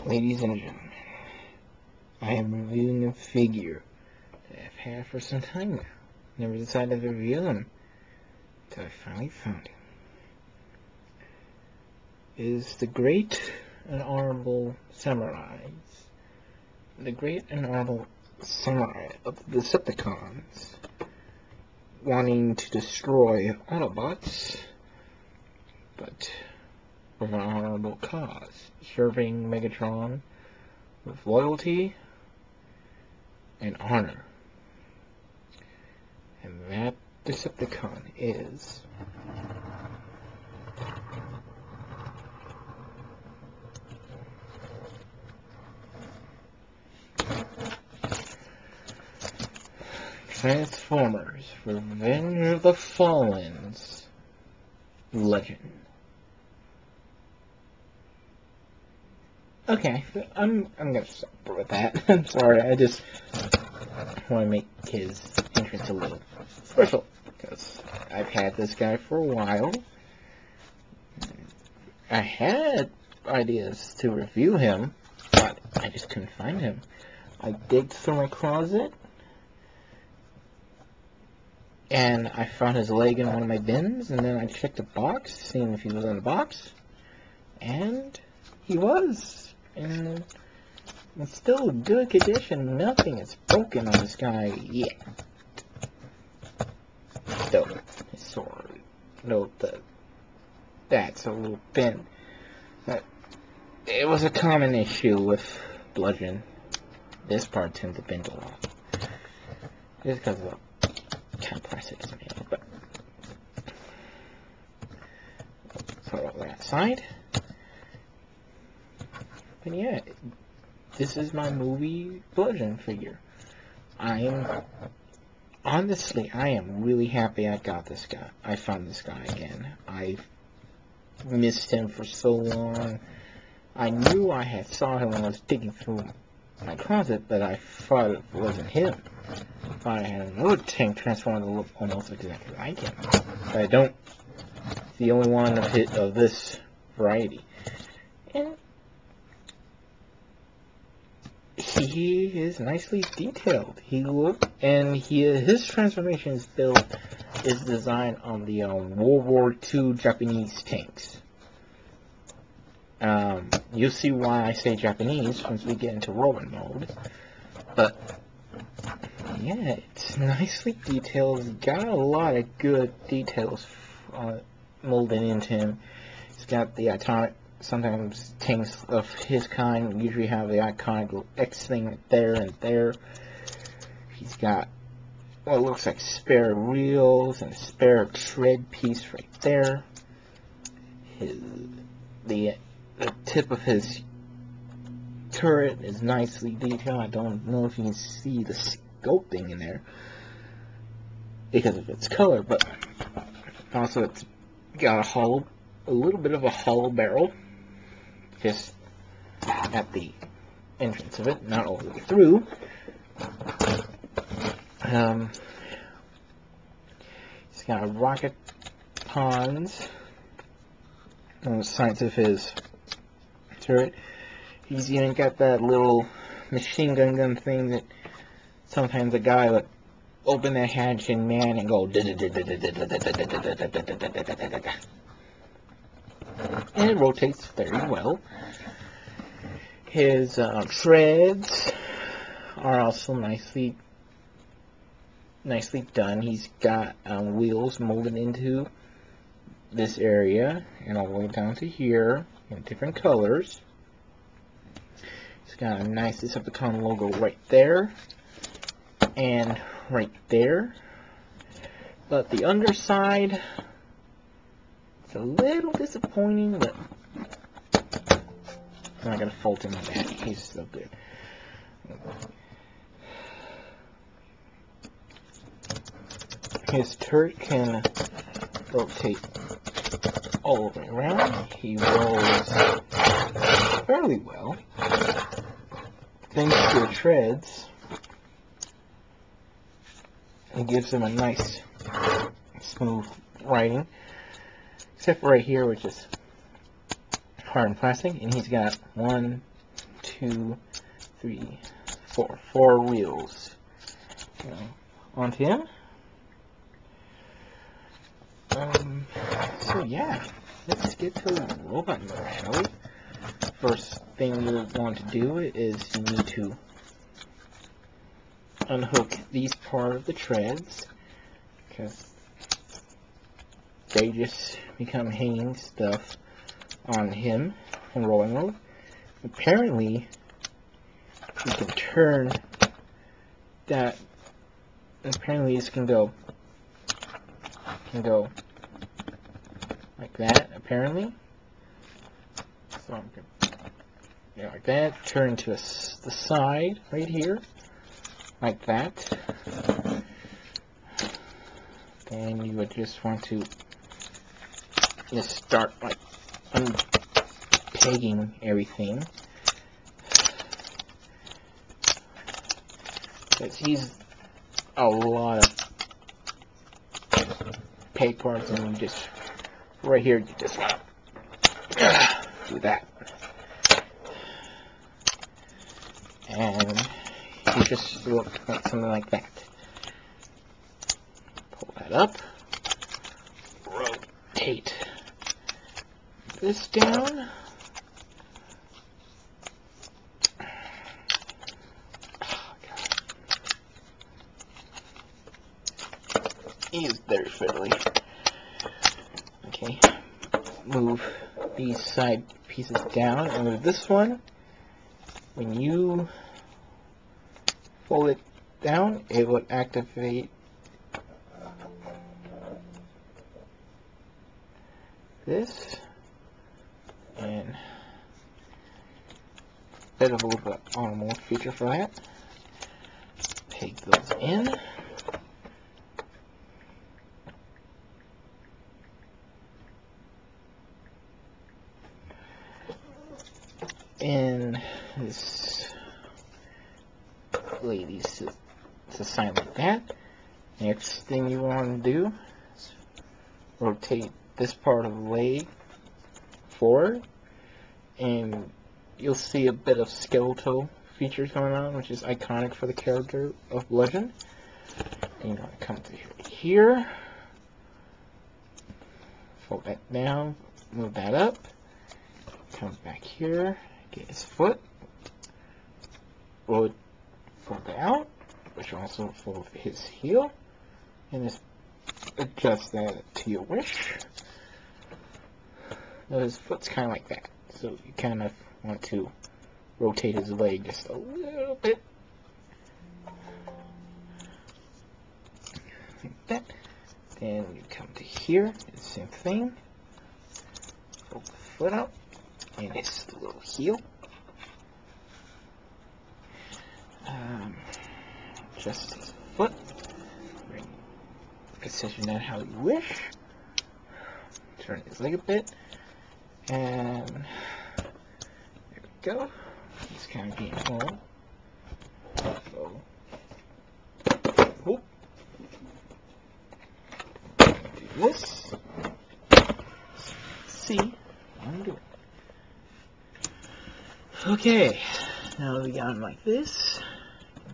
Ladies and gentlemen, I am reviewing a figure that I've had for some time now. Never decided to reveal him until I finally found him. It is the Great and Honorable Samurai. The Great and Honorable Samurai of the Decepticons, wanting to destroy Autobots, but with an honorable cause, serving Megatron with loyalty and honor. And that Decepticon is Transformers Revenge of the Fallen's Blugend. Okay, I'm gonna stop with that. I'm sorry, I just want to make his entrance a little special, because I've had this guy for a while. I had ideas to review him, but I just couldn't find him. I digged through my closet, and I found his leg in one of my bins, and then I checked the box, seeing if he was in the box, and he was. And it's still in good condition. Nothing is broken on this guy yet. Though his sword, that's a little bent. But it was a common issue with Bludgeon. This part tends to bend a lot, just because of the kind of plastic it's made. But put all that aside. But yeah, this is my movie Bludgeon figure. I am really happy I got this guy. I found this guy again. I've missed him for so long. I knew I had saw him when I was digging through my closet, but I thought it wasn't him. I thought I had another tank transformer that looked almost exactly like him. But I don't. It's the only one of this variety. And he is nicely detailed. His transformation is designed on the World War II Japanese tanks. You'll see why I say Japanese once we get into Roman mode. But yeah, it's nicely detailed. It's got a lot of good details molded into him. It's got the iconic. Sometimes tanks of his kind usually have the iconic X thing there and there. He's got what looks like spare wheels and a spare tread piece right there. The tip of his turret is nicely detailed. I don't know if you can see the sculpting in there because of its color, but also it's got a little bit of a hollow barrel just at the entrance of it, not all the way through. He's got rocket pawns on the sides of his turret. He's even got that little machine gun thing that sometimes a guy would open that hatch and man and go and it rotates very well. His treads are also nicely done. He's got wheels molded into this area and all the way down to here in different colors. He's got a nice Decepticon logo right there and right there. But the underside, it's a little disappointing, but I'm not going to fault him on that. He's so good. His turret can rotate all the way around. He rolls fairly well. Thanks to the treads, it gives him a nice, smooth riding. Except for right here, which is hard and plastic, and he's got 1, 2, 3, 4. 4 wheels. Onto him. So yeah, let's get to robot mode, shall we? First thing you'll want to do is you need to unhook these part of the treads, because they just become hanging stuff on him in rolling mode. Apparently, you can turn that. Apparently, this can go like that. Apparently, so I'm gonna like that. Turn to the side right here, like that. And you would just want to just start like unpegging everything. Because he's a lot of peg parts, and you just right here you just do that, and you just look like something like that. Pull that up, rotate this down. He is very fiddly. Okay, move these side pieces down, and with this one, when you fold it down, it would activate this, and bit of a little bit more feature for that. Take those in. And this lay these to sign like that. Next thing you want to do is rotate this part of the leg forward, and you'll see a bit of skeletal features going on, which is iconic for the character of Blugend. And you want to come to here, fold that down, move that up, come back here, get his foot, fold it out, which also fold his heel, and just adjust that to your wish. Now his foot's kind of like that, so you kind of want to rotate his leg just a little bit, like that. Then you come to here, do the same thing, fold the foot out, and his little heel. Adjust his foot, position that how you wish, turn his leg a bit, and there we go. He's kind of being home. So, whoop. Do this. See what I'm doing. Okay, now we got him like this.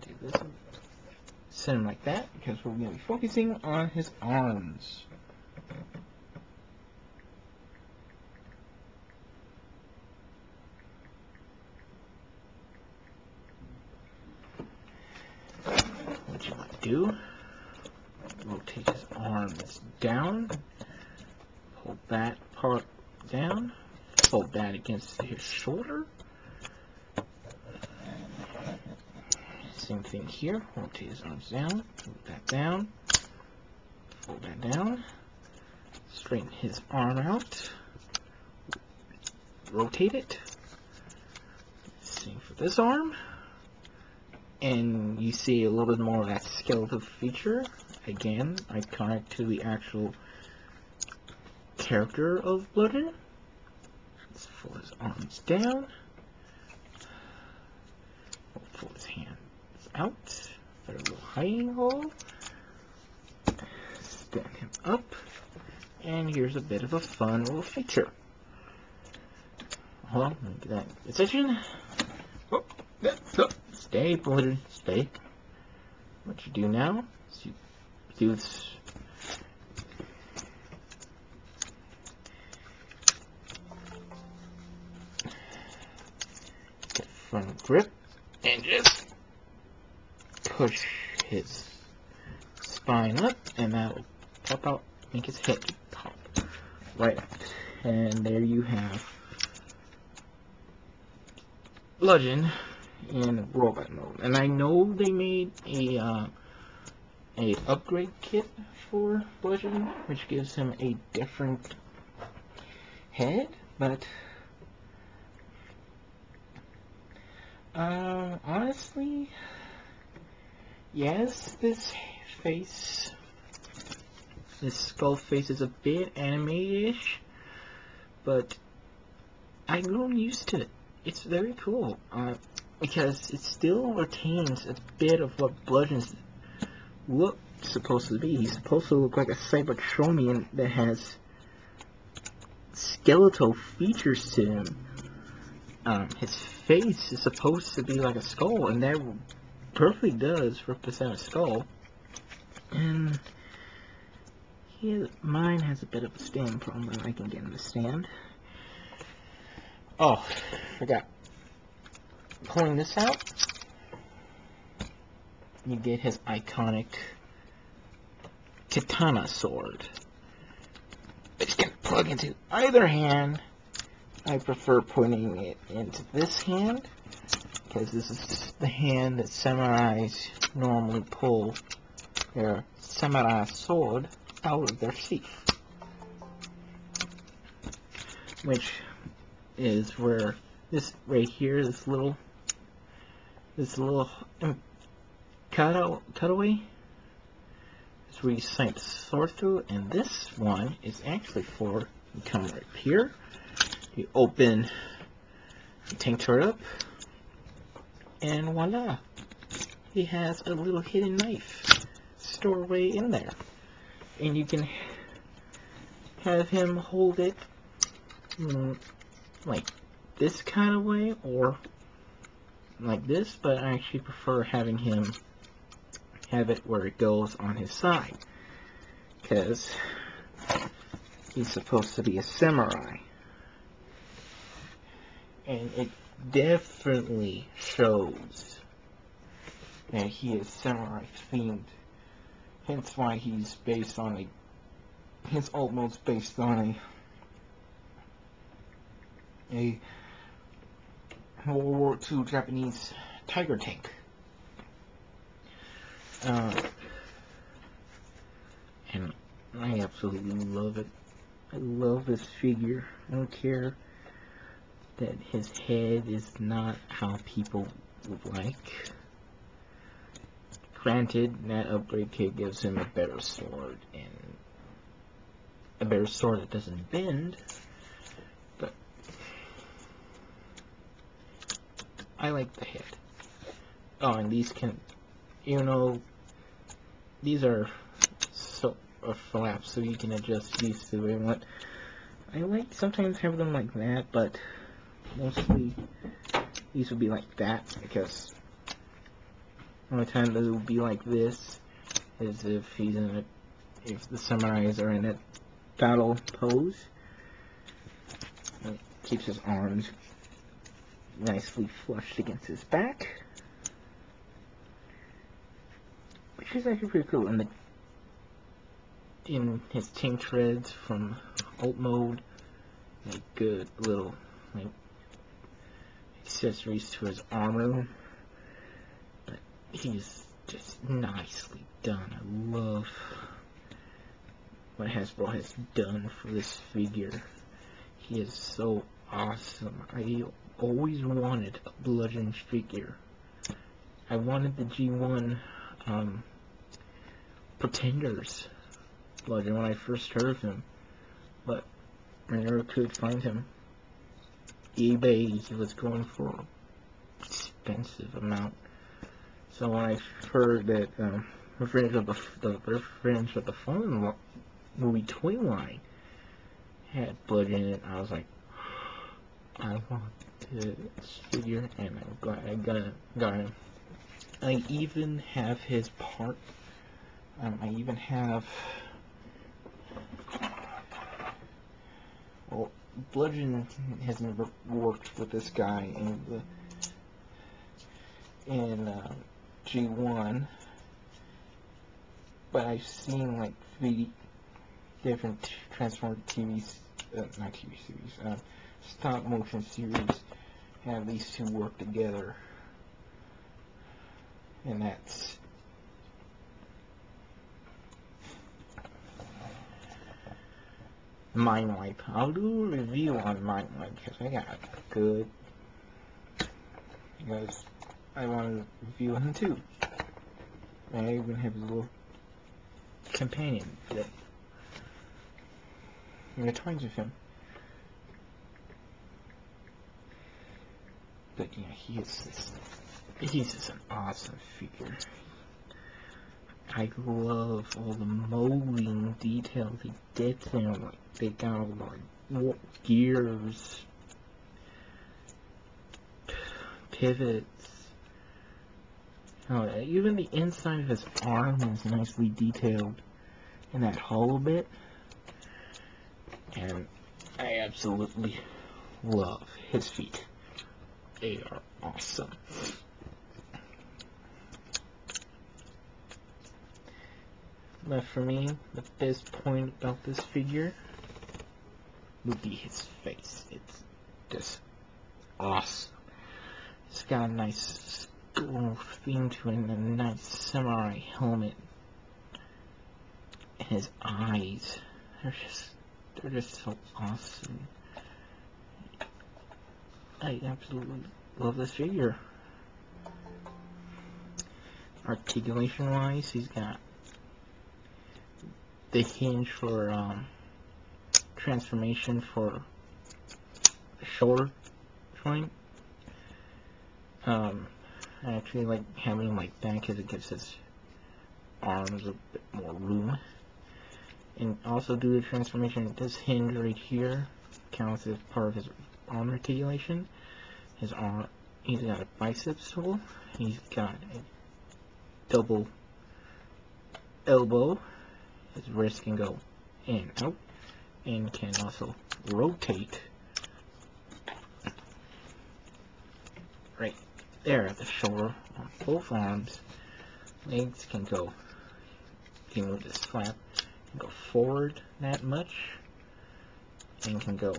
Do this. Set him like that, because we're going to be focusing on his arms. What you want to do, rotate his arms down, pull that part down, fold that against his shoulder. Same thing here, rotate his arms down, move that down, fold that down, straighten his arm out, rotate it. Same for this arm, and you see a little bit more of that skeletal feature, again, iconic to the actual character of Blugend. Let's fold his arms down, fold his hands out, put a little hiding hole, stand him up, and here's a bit of a fun little feature. Hold on, let me get that position. Oh. So, stay, Blugend, stay. What you do now is you do this. Get front grip and just push his spine up, and that'll pop out, make his head pop right out. And there you have Blugend in robot mode. And I know they made a upgrade kit for Blugend, which gives him a different head, but honestly, yes, this skull face is a bit anime-ish, but I've grown used to it. It's very cool, because it still retains a bit of what Bludgeon's look supposed to be. He's supposed to look like a Cybertronian that has skeletal features to him. His face is supposed to be like a skull, and that perfectly does represent a skull. And mine has a bit of a stand problem, but I can get him to stand. Oh, forgot. Pulling this out, you get his iconic katana sword, which can plug into either hand. I prefer putting it into this hand, because this is the hand that samurais normally pull their samurai sword out of their sheath, which is where this right here, this little cutaway is where you sight the sword through, and this one is actually for, you come right here, you open the tank turret up, and voila, he has a little hidden knife stored away in there, and you can have him hold it like this kind of way, or like this, but I actually prefer having him have it where it goes on his side, because he's supposed to be a samurai, and it definitely shows that he is samurai themed, hence why he's based on his alt mode's based on a World War II Japanese tiger tank. And I absolutely love it. I love this figure. I don't care that his head is not how people would like. Granted, that upgrade kit gives him a better sword, and a better sword that doesn't bend, but I like the head. Oh, and these can, these are flaps, so you can adjust these to it. What I like sometimes have them like that, but mostly these would be like that, because the only time they would be like this is if if the samurais are in a battle pose. It keeps his arms nicely flushed against his back, which is actually pretty cool. And in his tank treads from alt mode, like good little accessories to his armor, but he's just nicely done. I love what Hasbro has done for this figure. He is so awesome. I always wanted a Bludgeon figure. I wanted the G1 Pretenders Bludgeon when I first heard of him, but I never could find him. eBay, he was going for an expensive amount. So when I heard that reference of the Fallen movie toy line had Bludgeon in it, I was like, I want his figure, and I'm glad I got him. I even have his part. I even have. Well, Blugend has never worked with this guy in G1, but I've seen like 3 different Transformers not TV series, stop motion series have these two work together, and that's Mind Wipe. I'll do a review on Mind Wipe because I got good, because I want to review him too. I even have a little companion that intertwines with him. But yeah, he's just an awesome figure. I love all the molding details they did there. Like, they got all the gears, pivots. Oh, even the inside of his arm is nicely detailed in that hollow bit. And I absolutely love his feet. They are awesome. But for me, the best point about this figure would be his face. It's just awesome. It's got a nice skull theme to it and a nice samurai helmet. And his eyes, they're just so awesome. I absolutely love this figure. Articulation wise, he's got the hinge for transformation for the shoulder joint. I actually like having him like that because it gives his arms a bit more room. And also due to transformation, this hinge right here counts as part of his arm articulation. His arm, he's got a biceps tool. He's got a double elbow. His wrist can go in and out, and can also rotate right there at the shoulder on both arms. Legs can go, if you move this flap, can go forward that much, and can go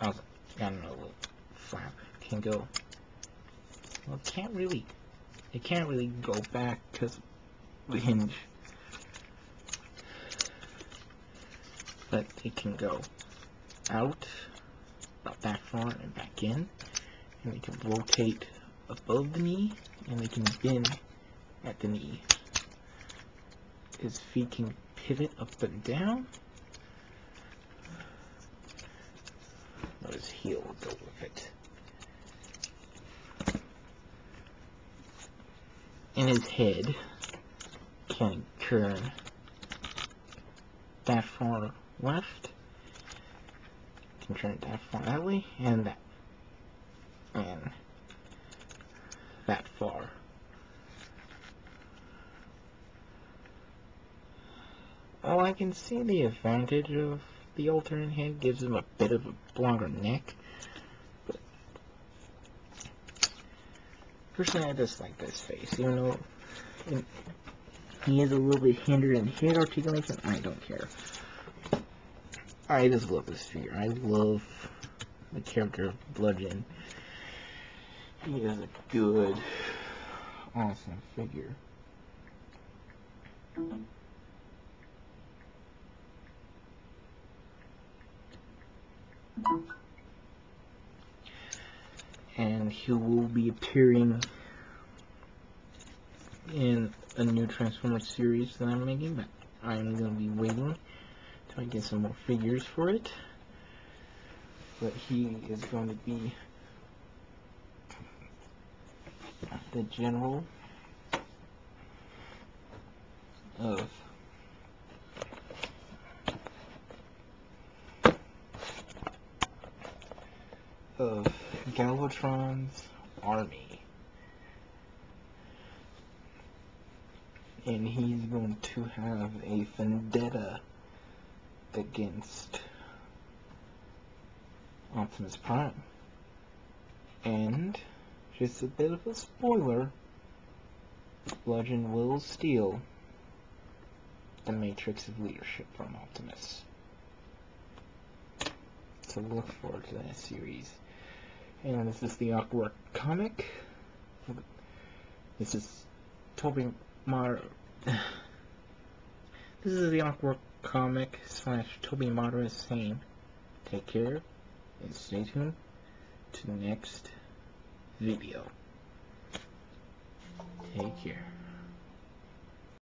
got another little flap. It can go. Well, it can't really go back because of the hinge. But it can go out, about that far, and back in. And it can rotate above the knee, and it can bend at the knee. His feet can pivot up and down. Or his heel will go with it. And his head can turn that far left, can turn that far that way, and that far. Well, I can see the advantage of the alternate head. Gives him a bit of a longer neck. But personally, I just like this face. Even though he is a little bit hindered in head articulation, I don't care. I just love this figure. I love the character of Blugend. He is a good, awesome figure. And he will be appearing in a new Transformers series that I'm making, but I'm going to be waiting till I get some more figures for it. But he is going to be the general of of Galvatron's army. And he's going to have a vendetta against Optimus Prime. And, just a bit of a spoiler, Blugend will steal the matrix of leadership from Optimus. So look forward to that series. And this is the Awkward comic. This is This is the Awkward comic / Toby Mara saying, take care and stay tuned to the next video. Take care.